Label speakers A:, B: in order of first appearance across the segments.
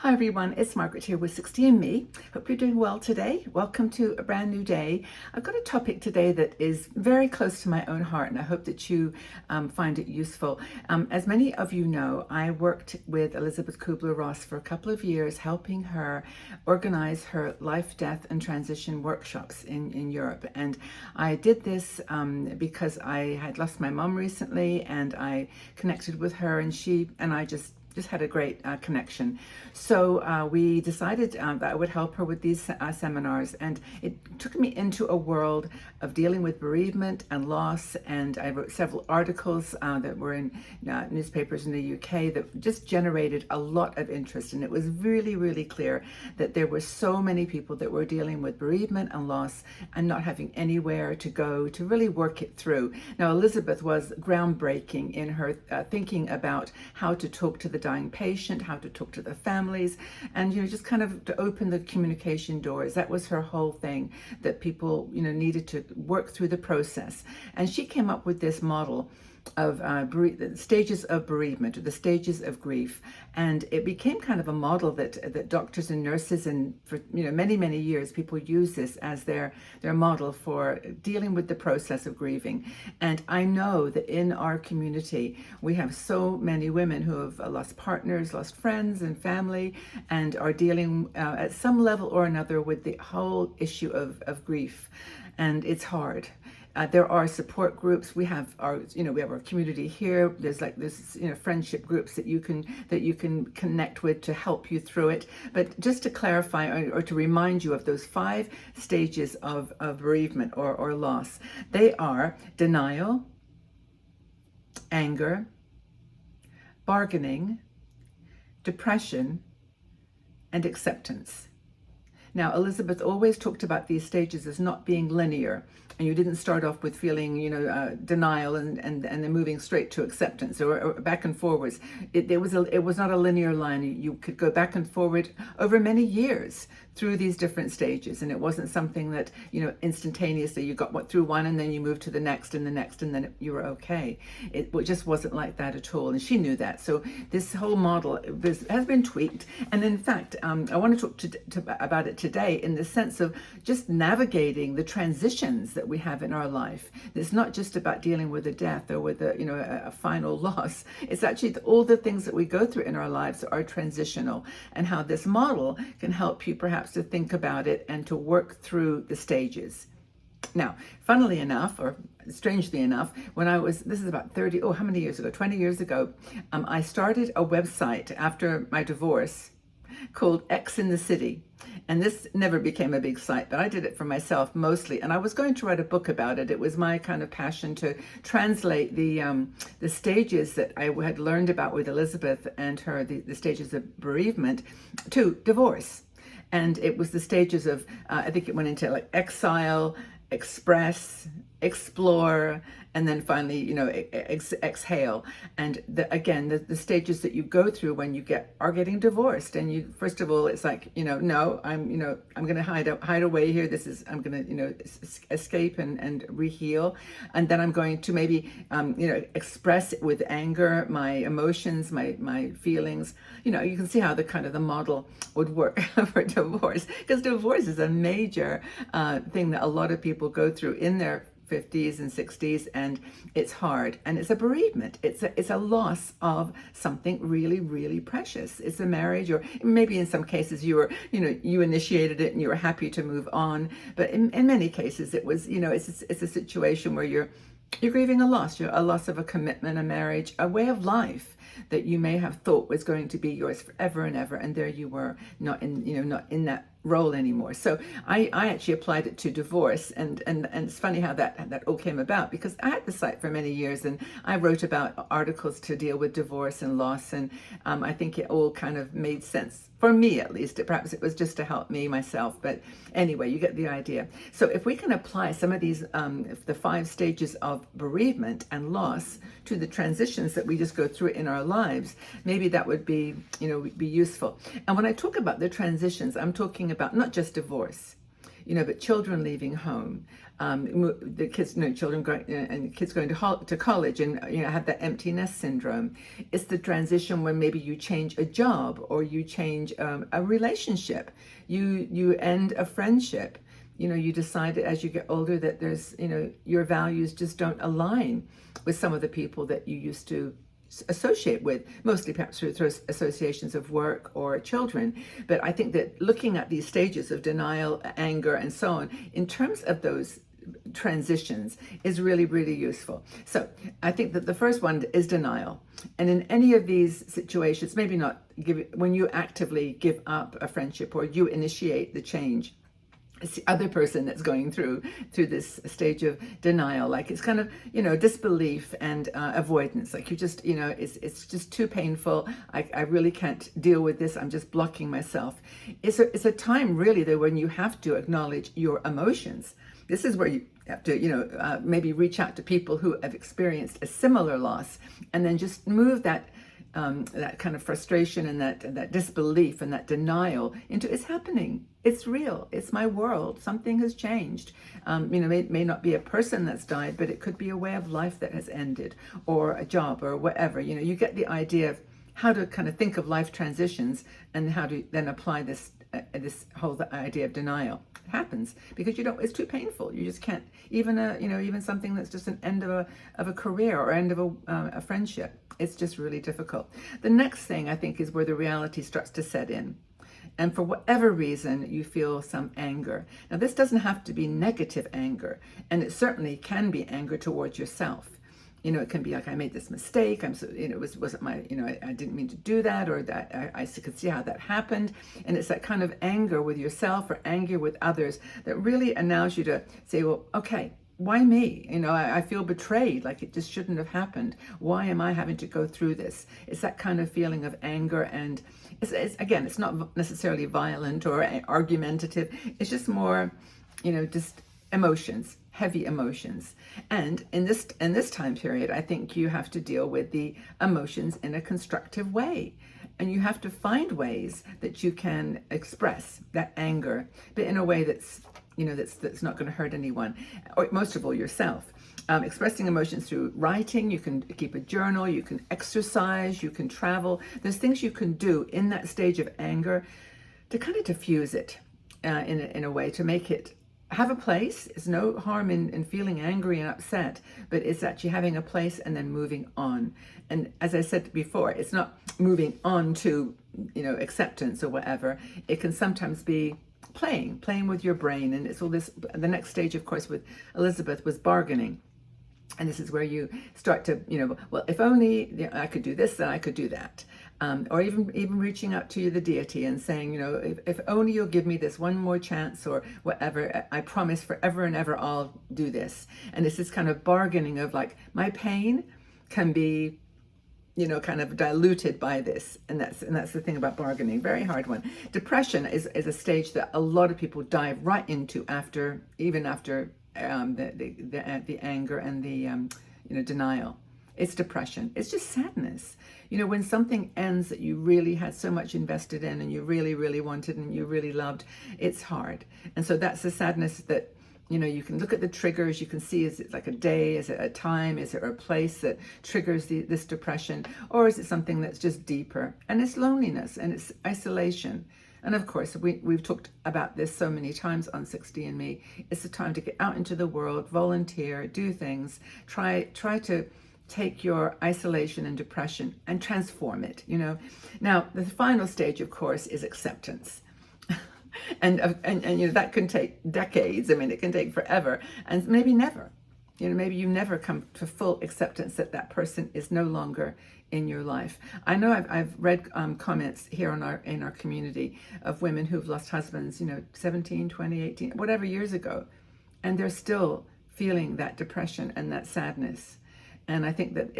A: Hi everyone, it's Margaret here with 60 and Me. Hope you're doing well today. Welcome to a brand new day. I've got a topic today that is very close to my own heart, and I hope that you find it useful. As many of you know, I worked with Elizabeth Kubler Ross for a couple of years, helping her organize her life, death, and transition workshops in Europe. And I did this because I had lost my mom recently, and I connected with her, and she and I just had a great connection. So we decided that I would help her with these seminars, and it took me into a world of dealing with bereavement and loss, and I wrote several articles that were in newspapers in the UK that just generated a lot of interest, and it was really, really clear that there were so many people that were dealing with bereavement and loss and not having anywhere to go to really work it through. Now, Elizabeth was groundbreaking in her thinking about how to talk to the dying patient, how to talk to the families, and just kind of to open the communication doors. That was her whole thing, that people needed to work through the process. And she came up with this model of the stages of bereavement, or the stages of grief, and it became kind of a model that doctors and nurses, and for many years people use this as their model for dealing with the process of grieving. And I know that in our community we have so many women who have lost partners, lost friends and family, and are dealing at some level or another with the whole issue of grief, and it's hard. There are support groups. We have our community here. There's friendship groups that you can connect with to help you through it. But just to clarify or to remind you of those 5 stages of bereavement or loss, they are denial, anger, bargaining, depression, and acceptance. Now, Elizabeth always talked about these stages as not being linear, and you didn't start off with feeling, denial and then moving straight to acceptance or back and forwards. It was not a linear line. You could go back and forward over many years through these different stages, and it wasn't something that instantaneously you got through one and then you moved to the next and the next and then you were okay. It just wasn't like that at all, and she knew that. So this whole model has been tweaked, and in fact, I want to talk about it today in the sense of just navigating the transitions that we have in our life. It's not just about dealing with a death or with a final loss. It's actually all the things that we go through in our lives are transitional, and how this model can help you perhaps to think about it and to work through the stages. Now, funnily enough, or strangely enough, this is about 20 years ago, I started a website after my divorce called X in the City. And this never became a big site, but I did it for myself mostly. And I was going to write a book about it. It was my kind of passion to translate the stages that I had learned about with Elizabeth and her, the stages of bereavement, to divorce. And it was the stages of, I think it went into exile, express, explore, and then finally, exhale. And the stages that you go through when you are getting divorced, and you, first of all, it's like, no, I'm going to hide away here. I'm going to, escape and reheal. And then I'm going to maybe, express it with anger, my emotions, my feelings. You can see how the model would work for divorce, because divorce is a major thing that a lot of people go through in their 50s and 60s, and it's hard, and it's a bereavement. It's a loss of something really, really precious. It's a marriage, or maybe in some cases you initiated it and you were happy to move on, but in many cases it was it's a situation where you're grieving a loss of a commitment, a marriage, a way of life that you may have thought was going to be yours forever and ever, and there you were, not in that role anymore. So I actually applied it to divorce, and it's funny how that all came about, because I had the site for many years and I wrote about articles to deal with divorce and loss, and I think it all kind of made sense for me, at least. Perhaps it was just to help me myself, but anyway, you get the idea. So if we can apply some of these the 5 stages of bereavement and loss to the transitions that we just go through in our lives, maybe that would be useful. And when I talk about the transitions, I'm talking about not just divorce. but children leaving home, the kids, children going and kids going to college, and have that empty nest syndrome. It's the transition when maybe you change a job, or you change a relationship, you end a friendship. You decide as you get older that there's, your values just don't align with some of the people that you used to associate with, mostly perhaps through associations of work or children. But I think that looking at these stages of denial, anger, and so on, in terms of those transitions, is really, really useful. So I think that the first one is denial. And in any of these situations, maybe not when you actively give up a friendship or you initiate the change, it's the other person that's going through this stage of denial. Like, it's kind of, disbelief and avoidance. Like, you just, it's just too painful. I really can't deal with this. I'm just blocking myself. It's a time really though when you have to acknowledge your emotions. This is where you have to, maybe reach out to people who have experienced a similar loss, and then just move that kind of frustration and that disbelief and that denial into, it's happening, it's real, it's my world, something has changed. It may not be a person that's died, but it could be a way of life that has ended, or a job, or whatever. You get the idea of how to kind of think of life transitions, and how to then apply this whole idea of denial. It happens because it's too painful. You just can't, even something that's just an end of a career, or end of a friendship. It's just really difficult. The next thing, I think, is where the reality starts to set in. And for whatever reason, you feel some anger. Now, this doesn't have to be negative anger, and it certainly can be anger towards yourself. It can be like, I made this mistake. Wasn't my, I didn't mean to do that, or that I could see how that happened. And it's that kind of anger with yourself, or anger with others, that really allows you to say, well, okay, why me? I feel betrayed, like it just shouldn't have happened. Why am I having to go through this? It's that kind of feeling of anger, and it's not necessarily violent or argumentative. It's just more, just emotions, heavy emotions. And in this time period, I think you have to deal with the emotions in a constructive way. And you have to find ways that you can express that anger, but in a way that's not going to hurt anyone, or most of all yourself. Expressing emotions through writing. You can keep a journal, you can exercise, you can travel. There's things you can do in that stage of anger to kind of diffuse it in a way, to make it have a place. There's no harm in feeling angry and upset, but it's actually having a place and then moving on. And as I said before, it's not moving on to, acceptance or whatever. It can sometimes be playing with your brain. And it's all this, the next stage, of course, with Elizabeth was bargaining. And this is where you start to, well, if only I could do this, then I could do that. Or even reaching out to the deity and saying, if only you'll give me this one more chance, or whatever, I promise forever and ever I'll do this. And it's this kind of bargaining of like, my pain can be, kind of diluted by this. And that's the thing about bargaining. Very hard one. Depression is a stage that a lot of people dive right into after the anger and the denial. It's depression. It's just sadness. When something ends that you really had so much invested in, and you really, really wanted, and you really loved, it's hard. And so that's the sadness that, you can look at the triggers. You can see, is it like a day? Is it a time? Is it a place that triggers this depression? Or is it something that's just deeper? And it's loneliness, and it's isolation. And of course, we've talked about this so many times on 60andMe. It's the time to get out into the world, volunteer, do things, try to take your isolation and depression and transform it, Now, the final stage, of course, is acceptance. and that can take decades. It can take forever, and maybe never. Maybe you never come to full acceptance that person is no longer in your life. I know I've read comments here in our community of women who've lost husbands, 17, 20, 18, whatever years ago, and they're still feeling that depression and that sadness. And I think that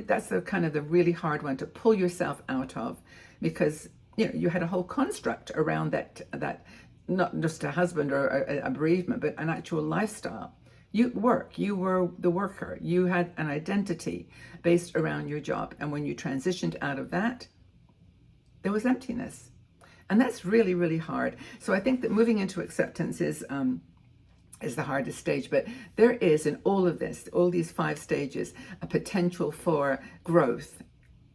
A: that's the kind of the really hard one to pull yourself out of, because you had a whole construct around that not just a husband or a bereavement, but an actual lifestyle. You were the worker. You had an identity based around your job. And when you transitioned out of that, there was emptiness. And that's really, really hard. So I think that moving into acceptance is the hardest stage, but there is in all of this, all these 5 stages, a potential for growth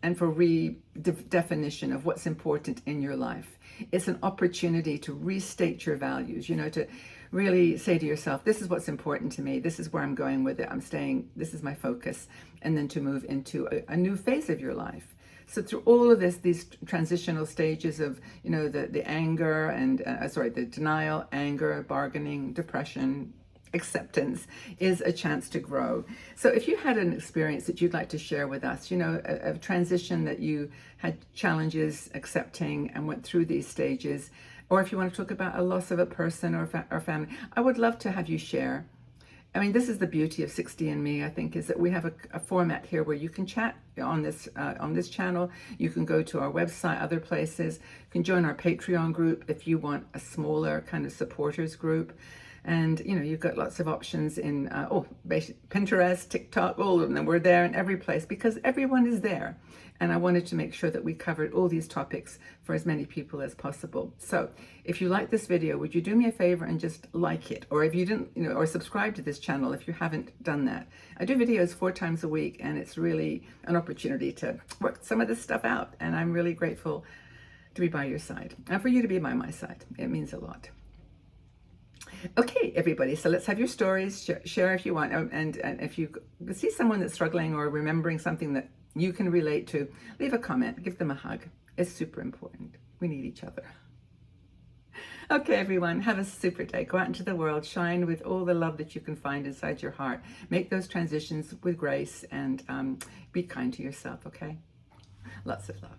A: and for redefinition of what's important in your life. It's an opportunity to restate your values, to really say to yourself, this is what's important to me, this is where I'm going with it, I'm staying, this is my focus, and then to move into a new phase of your life. So through all of this, these transitional stages of, the anger and, the denial, anger, bargaining, depression, acceptance is a chance to grow. So if you had an experience that you'd like to share with us, a transition that you had challenges accepting and went through these stages, or if you want to talk about a loss of a person or family, I would love to have you share. I mean, this is the beauty of 60andMe, I think, is that we have a format here where you can chat on this channel. You can go to our website, other places. You can join our Patreon group if you want a smaller kind of supporters group. And, you've got lots of options in Pinterest, TikTok, all of them. We're there in every place because everyone is there. And I wanted to make sure that we covered all these topics for as many people as possible. So if you like this video, would you do me a favor and just like it? Or if you didn't, or subscribe to this channel if you haven't done that. I do videos 4 times a week, and it's really an opportunity to work some of this stuff out. And I'm really grateful to be by your side and for you to be by my side. It means a lot. Okay, everybody, so let's have your stories. Share if you want. And if you see someone that's struggling or remembering something that you can relate to, leave a comment, give them a hug. It's super important. We need each other. Okay, everyone, have a super day. Go out into the world, shine with all the love that you can find inside your heart. Make those transitions with grace and be kind to yourself, okay? Lots of love.